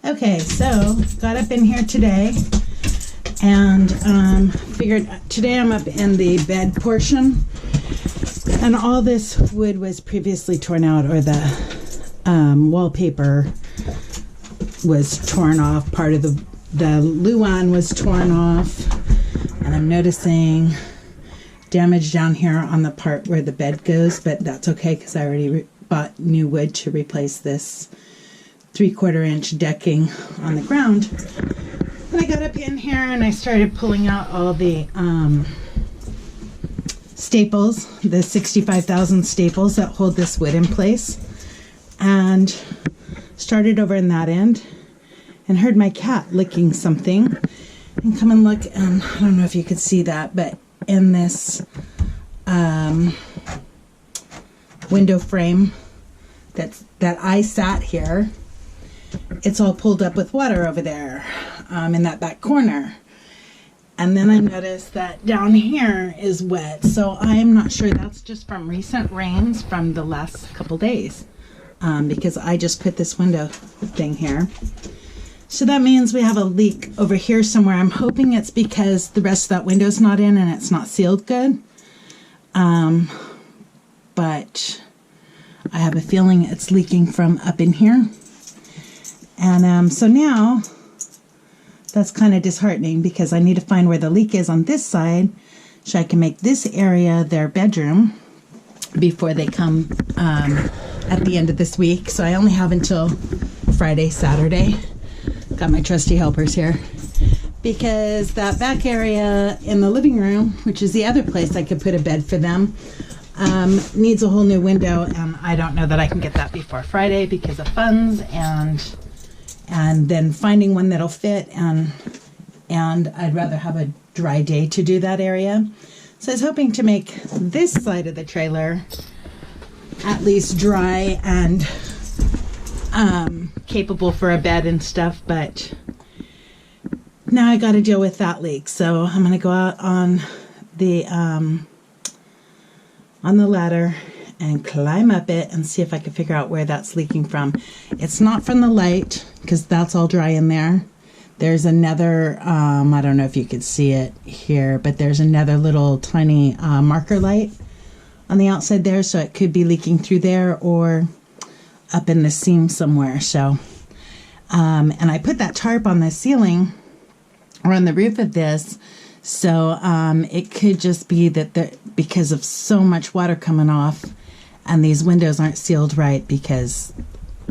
Okay, so got up in here today and figured today I'm up in the bed portion, and all this wood was previously torn out, or the wallpaper was torn off. Part of the luan was torn off, and I'm noticing damage down here on the part where the bed goes, but that's okay because I already bought new wood to replace this 3/4 inch decking on the ground. And I got up in here and I started pulling out all the staples, the 65,000 staples that hold this wood in place, and started over in that end and heard my cat licking something. And come and look, and I don't know if you could see that, but in this window frame that I sat here, it's all pulled up with water over there in that back corner. And then I noticed that down here is wet, so I'm not sure that's just from recent rains from the last couple days, because I just put this window thing here. So that means we have a leak over here somewhere. I'm hoping it's because the rest of that window's not in and it's not sealed good. But I have a feeling it's leaking from up in here. And so now that's kind of disheartening because I need to find where the leak is on this side so I can make this area their bedroom before they come at the end of this week. So I only have until Friday, Saturday. Got my trusty helpers here, because that back area in the living room, which is the other place I could put a bed for them, needs a whole new window, and I don't know that I can get that before Friday because of funds and then finding one that'll fit, and I'd rather have a dry day to do that area. So I was hoping to make this side of the trailer at least dry and capable for a bed and stuff, but now I got to deal with that leak. So I'm going to go out on the ladder and climb up it and see if I can figure out where that's leaking from. It's not from the light because that's all dry in there. There's another, I don't know if you could see it here, but there's another little tiny marker light on the outside there, so it could be leaking through there or up in the seam somewhere. So and I put that tarp on the ceiling or on the roof of this, so it could just be that because of so much water coming off and these windows aren't sealed right, because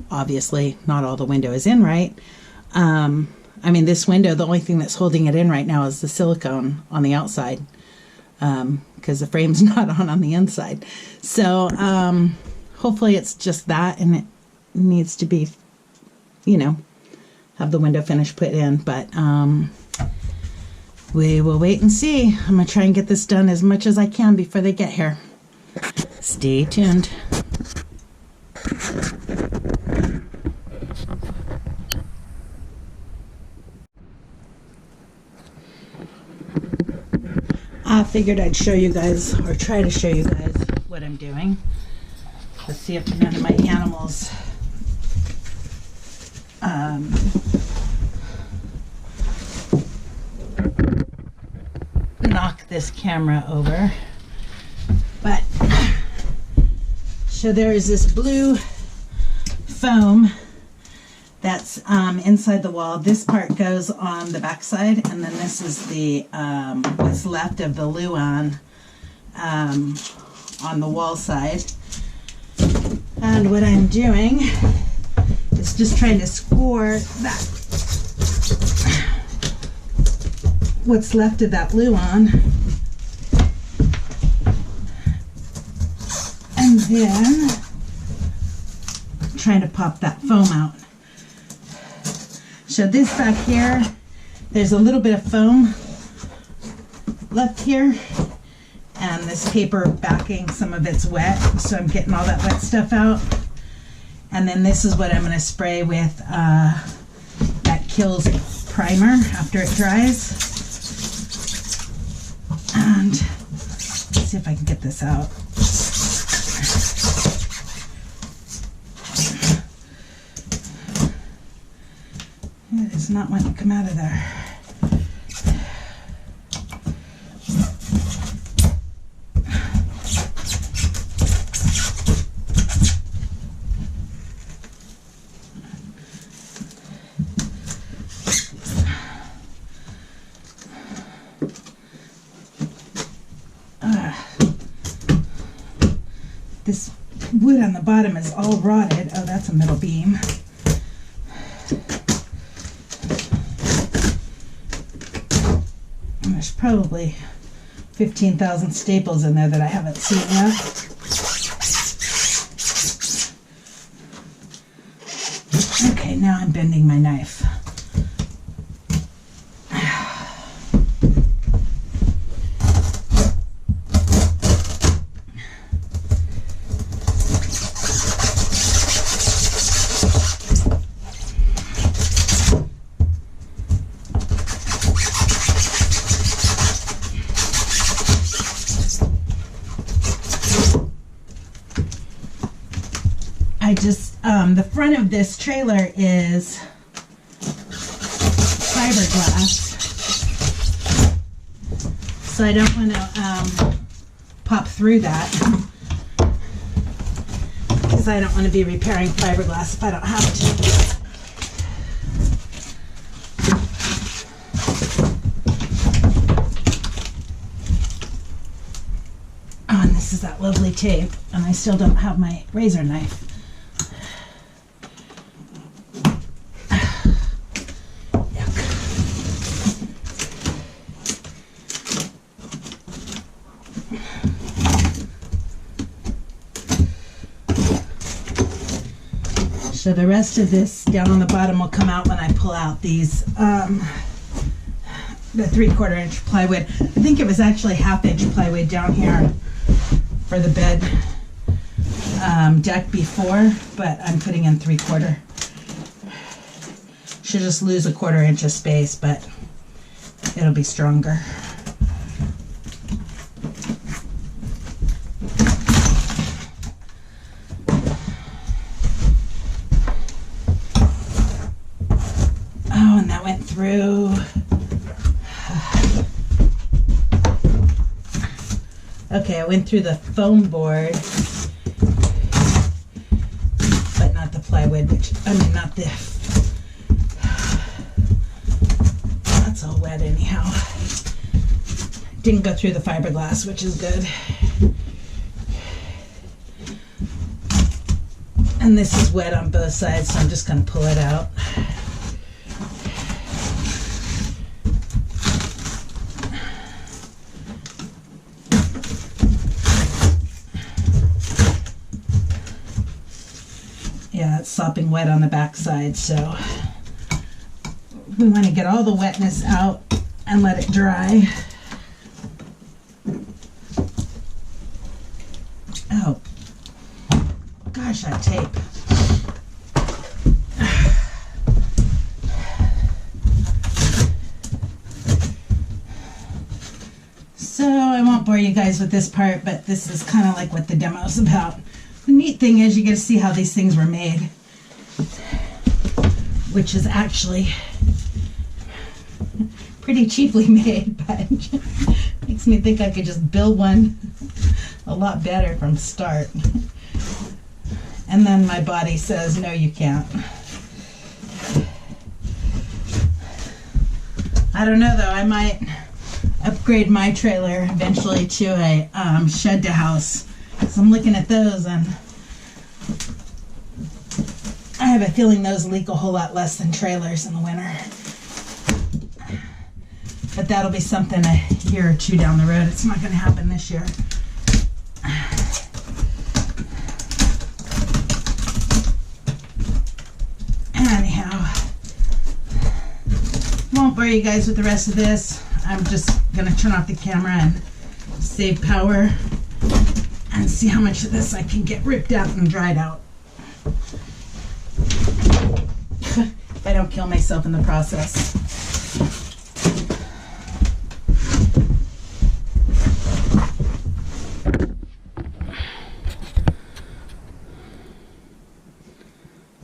obviously not all the window is in right. I mean, this window, the only thing that's holding it in right now is the silicone on the outside, because the frame's not on the inside. So hopefully it's just that, and it needs to be, have the window finish put in. But we will wait and see. I'm going to try and get this done as much as I can before they get here. Stay tuned. I figured I'd show you guys, or try to show you guys, what I'm doing. Let's see if none of my animals knock this camera over. But so there is this blue foam that's inside the wall. This part goes on the back side, and then this is the what's left of the luan on the wall side. And what I'm doing is just trying to score that, what's left of that luan, and then trying to pop that foam out. So this back here, there's a little bit of foam left here, and this paper backing, some of it's wet, so I'm getting all that wet stuff out. And then this is what I'm going to spray with that Kills primer after it dries. And let's see if I can get this out. It's not wanting to come out of there. This wood on the bottom is all rotted. Oh, that's a middle beam. And there's probably 15,000 staples in there that I haven't seen yet. Okay, now I'm bending my knife. The front of this trailer is fiberglass, so I don't want to pop through that, because I don't want to be repairing fiberglass if I don't have to. Oh, and this is that lovely tape, and I still don't have my razor knife. So the rest of this down on the bottom will come out when I pull out these, the 3/4 inch plywood. I think it was actually 1/2 inch plywood down here for the bed deck before, but I'm putting in 3/4. Should just lose 1/4 inch of space, but it'll be stronger. Oh, and that went through. Okay, I went through the foam board, but not the plywood, not the, that's all wet anyhow. Didn't go through the fiberglass, which is good. And this is wet on both sides, so I'm just going to pull it out. Yeah, it's sopping wet on the back side, so we want to get all the wetness out and let it dry. Oh, gosh, that tape. So I won't bore you guys with this part, but this is kind of like what the demo is about. The neat thing is you get to see how these things were made, which is actually pretty cheaply made, but makes me think I could just build one a lot better from start. And then my body says, no, you can't. I don't know though, I might upgrade my trailer eventually to a shed to house. So I'm looking at those, and I have a feeling those leak a whole lot less than trailers in the winter. But that'll be something a year or two down the road. It's not going to happen this year. Anyhow, won't bore you guys with the rest of this. I'm just going to turn off the camera and save power and see how much of this I can get ripped out and dried out. If I don't kill myself in the process.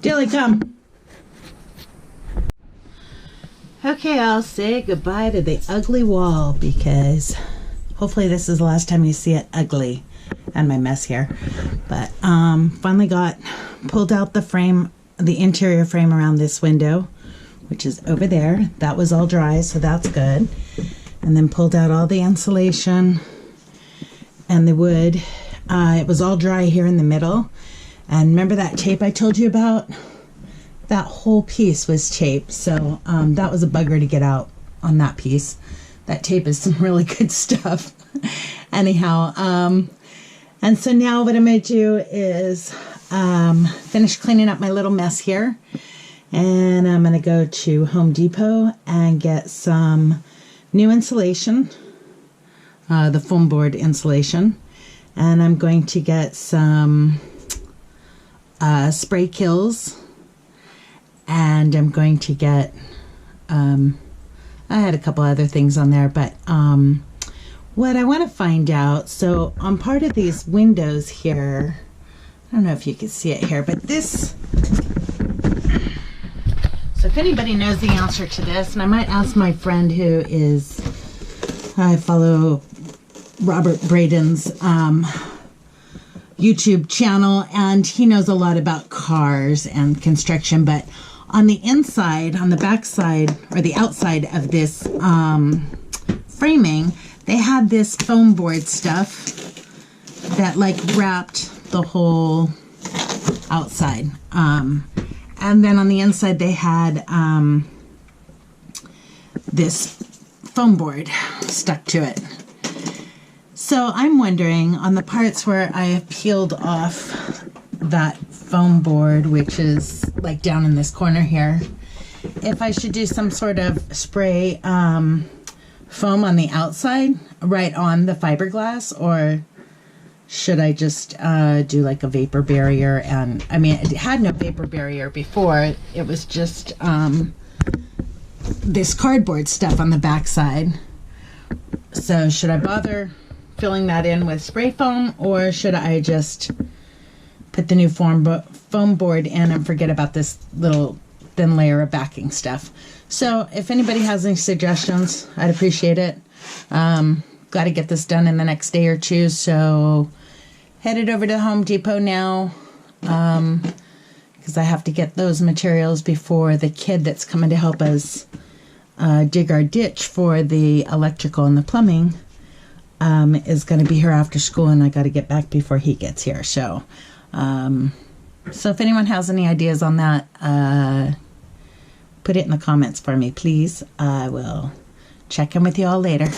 Dilly, come. Okay, I'll say goodbye to the ugly wall because hopefully this is the last time you see it ugly and my mess here. But finally pulled out the frame, the interior frame around this window, which is over there. That was all dry, so that's good. And then pulled out all the insulation and the wood. It was all dry here in the middle. And remember that tape I told you about? That whole piece was tape, so that was a bugger to get out on that piece. That tape is some really good stuff. Anyhow, and so now what I'm going to do is finish cleaning up my little mess here, and I'm going to go to Home Depot and get some new insulation, the foam board insulation, and I'm going to get some spray kills. And I'm going to get, I had a couple other things on there, but what I want to find out, so on part of these windows here, I don't know if you can see it here, but this, so if anybody knows the answer to this, and I might ask my friend who is, I follow Robert Braden's YouTube channel, and he knows a lot about cars and construction, but on the inside, on the back side, or the outside of this framing, they had this foam board stuff that like wrapped the whole outside. And then on the inside, they had this foam board stuck to it. So I'm wondering, on the parts where I have peeled off that foam board, which is like down in this corner here, if I should do some sort of spray foam on the outside right on the fiberglass, or should I just do like a vapor barrier? And I mean, it had no vapor barrier before. It was just this cardboard stuff on the back side. So should I bother filling that in with spray foam, or should I just put the new foam board in and forget about this little thin layer of backing stuff? So if anybody has any suggestions, I'd appreciate it. Got to get this done in the next day or two, so headed over to Home Depot now, because I have to get those materials before the kid that's coming to help us dig our ditch for the electrical and the plumbing is going to be here after school, and I got to get back before he gets here. So so if anyone has any ideas on that, put it in the comments for me, please. I will check in with you all later.